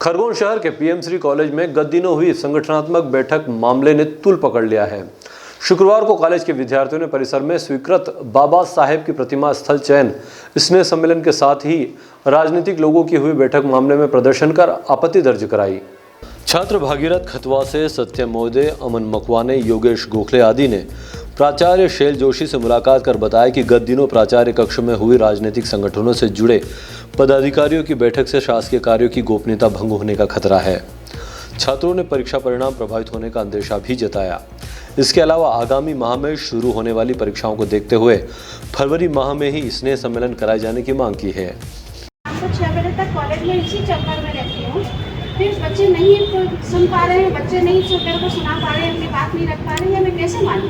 खरगोन शहर के पीएमश्री कॉलेज में गत दिनों हुई संगठनात्मक बैठक मामले ने तूल पकड़ लिया है। शुक्रवार को कॉलेज के विद्यार्थियों ने परिसर में स्वीकृत बाबा साहेब की प्रतिमा स्थल चयन स्नेह सम्मेलन के साथ ही राजनीतिक लोगों की हुई बैठक मामले में प्रदर्शन कर आपत्ति दर्ज कराई। छात्र भागीरथ खतवा से सत्यम मोदे, अमन मकवाने, योगेश गोखले आदि ने प्राचार्य शैल जोशी से मुलाकात कर बताया कि गत दिनों प्राचार्य कक्ष में हुई राजनीतिक संगठनों से जुड़े पदाधिकारियों की बैठक से शासकीय कार्यों की गोपनीयता भंग होने का खतरा है। छात्रों ने परीक्षा परिणाम प्रभावित होने का अंदेशा भी जताया। इसके अलावा आगामी माह में शुरू होने वाली परीक्षाओं को देखते हुए फरवरी माह में ही स्नेह सम्मेलन कराए जाने की मांग की है। 6 बजे तक कॉलेज में इसी चक्कर में रहती हूँ। फिर बच्चे नहीं सुन पा रहे हैं, बच्चे नहीं मेरे को सुना पा रहे हैं, अपनी बात नहीं रख पा रहे हैं, मैं कैसे मानूं?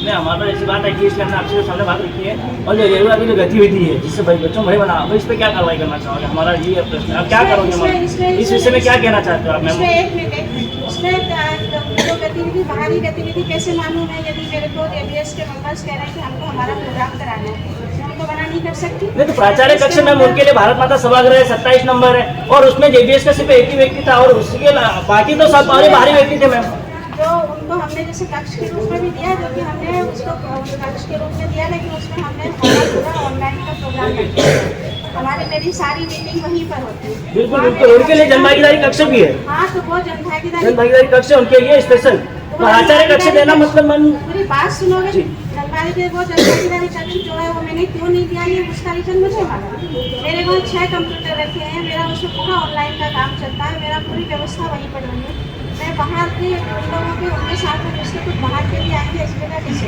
नहीं, हमारा ऐसी बात है कि इसके अंदर आपसे सामने बात रखी है और जो रेगुलर की जो गतिविधि है जिससे बच्चों भय बना, तो इस पर क्या कार्रवाई करना चाहोगे? हमारा ये प्रश्न, आप क्या करोगे? इस विषय में क्या कहना चाहते हो आप? इसमें जो गतिविधि, बाहरी गतिविधि कैसे मानूं मैं? यदि मेरे को जेबीएस के मेंबर्स कह रहे हैं कि हमको हमारा प्रोग्राम कराना है, तो मना नहीं कर सकती। नहीं, तो प्राचार्य कक्ष में उनके लिए भारत माता सभागृह 27 नंबर है और उसमें जेबीएस का सिर्फ एक ही व्यक्ति था और उसके बाकी तो सब बाहरी व्यक्ति थे मैम। जो उनको हमने जैसे कक्ष के रूप में भी दिया, जो कि हमने उसको कक्ष के रूप में दिया, लेकिन उसमें हमने पूरा ऑनलाइन का प्रोग्राम रखा। हमारी मेरी सारी मीटिंग वहीं पर होती है। बिल्कुल बिल्कुल, उनके लिए जनभागीदारी कक्ष भी है। हाँ, तो वो जनभागीदारी कक्ष उनके लिए स्पेशल प्राचार्य कक्ष देना मतलब मन पूरी बात सुनोगे। जनभागीदारी कक्ष जो है वो मैंने क्यों नहीं दिया, ये उसका रीजन मुझे मालूम। मेरे को 6 कंप्यूटर रखे हैं, मेरा उसमें पूरा ऑनलाइन का काम चलता है, मेरा पूरी व्यवस्था वहीं पर हुई है। मैं बाहर के लोगों के उनके साथ में जिसके कुछ बाहर के भी आएंगे इस जगह कैसे?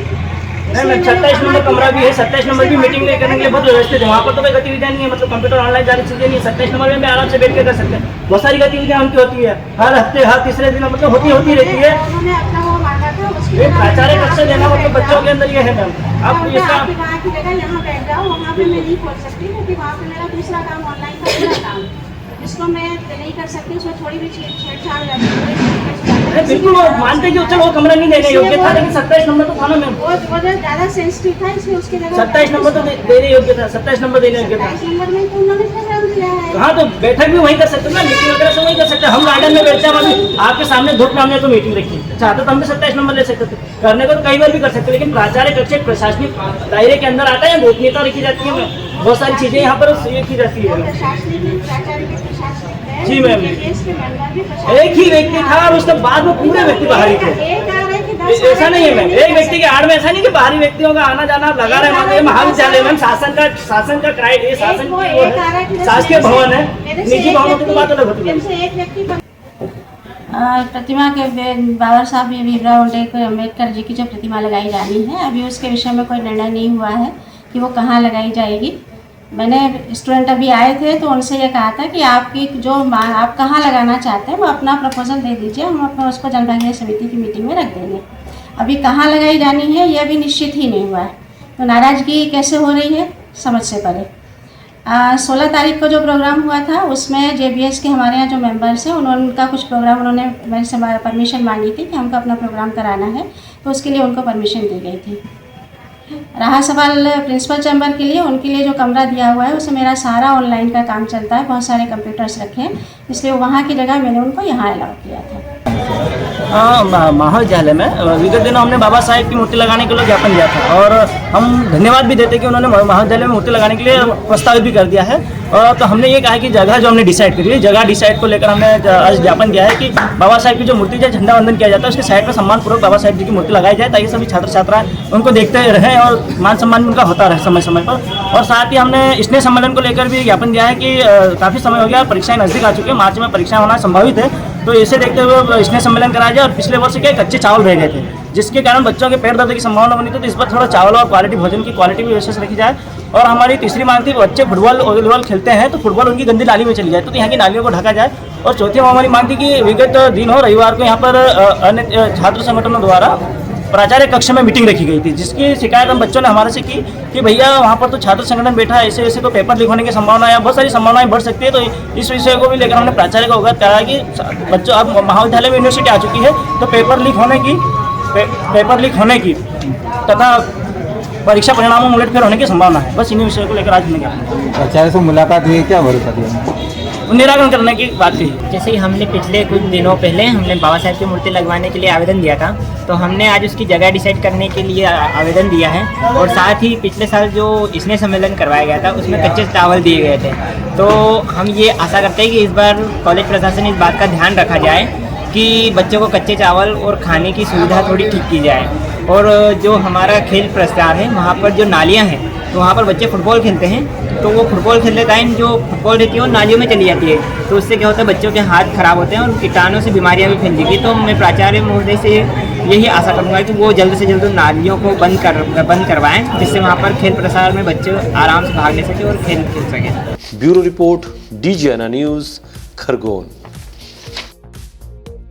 नहीं, 27 नंबर कमरा भी है, 27 नंबर की मीटिंग करने के लिए बहुत व्यवस्थित है। वहाँ पर तो कोई गतिविधियाँ नहीं है, मतलब कंप्यूटर ऑनलाइन जारी चीजें नहीं है। 27 नंबर में आराम से बैठ के कर सकते हैं। बहुत सारी गतिविधियाँ उनकी होती है, हर हफ्ते हर तीसरे दिन मतलब होती रहती है। उन्होंने अपना वो मांगा था, प्राचार्य कक्ष देना मतलब बच्चों के अंदर ये है मैम। आप वहाँ की जगह यहाँ बैठ जाओ, वहाँ पे मैं नहीं खोल सकती क्योंकि वहाँ पे मेरा दूसरा काम ऑनलाइन का पूरा काम जिसको मैं नहीं कर सकती, उसमें थोड़ी भी छेड़छाड़ जाती है। बिल्कुल वो मानते कि चलो वो कमरा नहीं देने योग्य था, लेकिन 27 नंबर तो था ना मैम। वो ज्यादा सेंसिटिव था, इसलिए उसके जगह 27 नंबर तो देने योग्य था, 27 नंबर देने योग्य था। 27 नंबर में तो उन्होंने प्रोग्राम दिया है। हाँ, तो बैठक भी वहीं कर सकते हैं, मीटिंग वगैरह सब वहीं कर सकते हैं। हम गार्डन में बैठते हैं, अभी आपके सामने धूप में हमने तो मीटिंग रखी, चाहते तो हम भी 27 नंबर ले सकते थे, करने को तो कई बार भी कर सकते हैं, लेकिन प्राचार्य कक्ष प्रशासनिक दायरे के अंदर आता है, गोपनीयता रखी जाती है, बहुत सारी चीजें यहाँ पर ये की जाती है। जी मैम, एक ही व्यक्ति था और उसके बाद में पूरे व्यक्ति बाहरी थे। ऐसा नहीं है मैम, एक व्यक्ति के आड़ में ऐसा नहीं कि बाहरी व्यक्तियों का आना जाना लगा रहे। महाविद्यालय मैम शासन का शासकीय भवन है, निजी भवनों की तो बात अलग होती है। प्रतिमा के बाबा साहब भीमराव अम्बेडकर जी की जो प्रतिमा लगाई जानी है, अभी उसके विषय में कोई निर्णय नहीं हुआ है कि वो कहाँ लगाई जाएगी। मैंने स्टूडेंट अभी आए थे तो उनसे ये कहा था कि आपकी जो आप कहाँ लगाना चाहते हैं वो अपना प्रपोजल दे दीजिए, हम अपना उसको जनभागीदारी समिति की मीटिंग में रख देंगे। अभी कहाँ लगाई जानी है ये अभी निश्चित ही नहीं हुआ है, तो नाराज़गी कैसे हो रही है समझ से परे। 16 तारीख को जो प्रोग्राम हुआ था उसमें जेबीएस के हमारे यहाँ जो मेंबर्स हैं उनका कुछ प्रोग्राम उन्होंने मेरे से परमिशन मांगी थी कि हमको अपना प्रोग्राम कराना है, तो उसके लिए उनको परमिशन दी गई थी। रहा सवाल प्रिंसिपल चैम्बर के लिए, उनके लिए जो कमरा दिया हुआ है उसमें मेरा सारा ऑनलाइन का काम चलता है, बहुत सारे कंप्यूटर्स रखे हैं, इसलिए वहाँ की जगह मैंने उनको यहाँ अलाउ किया था। महाविद्यालय में विगत दिनों हमने बाबा साहेब की मूर्ति लगाने के लिए ज्ञापन दिया था और हम धन्यवाद भी देते कि उन्होंने महाविद्यालय में मूर्ति लगाने के लिए प्रस्तावित भी कर दिया है। और तो हमने ये कहा कि जगह जो हमने डिसाइड करी है, जगह डिसाइड को लेकर हमने आज ज्ञापन दिया है कि बाबा साहेब की जो मूर्ति जब झंडा वंदन किया जाता है उसके साइड पर सम्मानपूर्वक बाबा साहेब जी की मूर्ति लगाई जाए, ताकि सभी छात्र छात्राएं उनको देखते रहें और मान सम्मान उनका होता रहे समय समय पर। और साथ ही हमने स्नेह सम्मेलन को लेकर भी ज्ञापन दिया है कि काफ़ी समय हो गया, परीक्षाएं नज़दीक आ चुकी है, मार्च में परीक्षाएं होना संभावित है, तो इसे देखते हुए स्नेह सम्मेलन कराया जाए। और पिछले वर्ष क्या कच्चे चावल रह गए थे जिसके कारण बच्चों के पेट दर्द की संभावना बनी थी, तो इस पर थोड़ा चावल और क्वालिटी भोजन की क्वालिटी भी विशेष रखी जाए। और हमारी तीसरी मांग थी बच्चे फुटबॉल वॉलीबॉल खेलते हैं तो फुटबॉल उनकी गंदी नाली में चली जाए, तो यहाँ की नालियों को ढका जाए। और चौथी हमारी मांग थी कि विगत दिन हो रविवार को यहाँ पर अन्य छात्र संगठनों द्वारा प्राचार्य कक्ष में मीटिंग रखी गई थी, जिसकी शिकायत हम बच्चों ने हमारे से की कि भैया वहाँ पर तो छात्र संगठन बैठा है, ऐसे तो पेपर लीक होने की संभावना है, बहुत सारी संभावनाएं बढ़ सकती है। तो इस विषय को भी लेकर हमने प्राचार्य को अवगत कराया कि बच्चों अब महाविद्यालय में यूनिवर्सिटी आ चुकी है, तो पेपर लीक होने की तथा परीक्षा परिणामों में उलटफेर होने की संभावना है। बस इन्हीं विषयों को लेकर आज हमने क्या प्राचार्य से मुलाकात हुई, क्या भरोसा दिया? निराकरण करने की बात कही। जैसे ही हमने पिछले कुछ दिनों पहले हमने बाबा साहेब की मूर्ति लगवाने के लिए आवेदन दिया था, तो हमने आज उसकी जगह डिसाइड करने के लिए आवेदन दिया है। और साथ ही पिछले साल जो स्नेह सम्मेलन करवाया गया था उसमें कच्चे चावल दिए गए थे, तो हम ये आशा करते हैं कि इस बार कॉलेज प्रशासन इस बात का ध्यान रखा जाए कि बच्चों को कच्चे चावल और खाने की सुविधा थोड़ी ठीक की जाए। और जो हमारा खेल प्रस्ताव है वहाँ पर जो नालियाँ हैं तो वहाँ पर बच्चे फुटबॉल खेलते हैं, तो वो फुटबॉल खेलते टाइम जो फुटबॉल रहती है वो नालियों में चली जाती है, तो उससे क्या होता है बच्चों के हाथ खराब होते हैं और कीटाणु से बीमारियाँ भी फैल जाएगी। तो मैं प्राचार्य महोदय से यही आशा करूँगा कि वो जल्द से जल्द नालियों को बंद करवाएं, जिससे वहाँ पर खेल प्रसार में बच्चे आराम से भाग ले सकें और खेल खेल सकें। Bureau report, DGNA news, Khargone.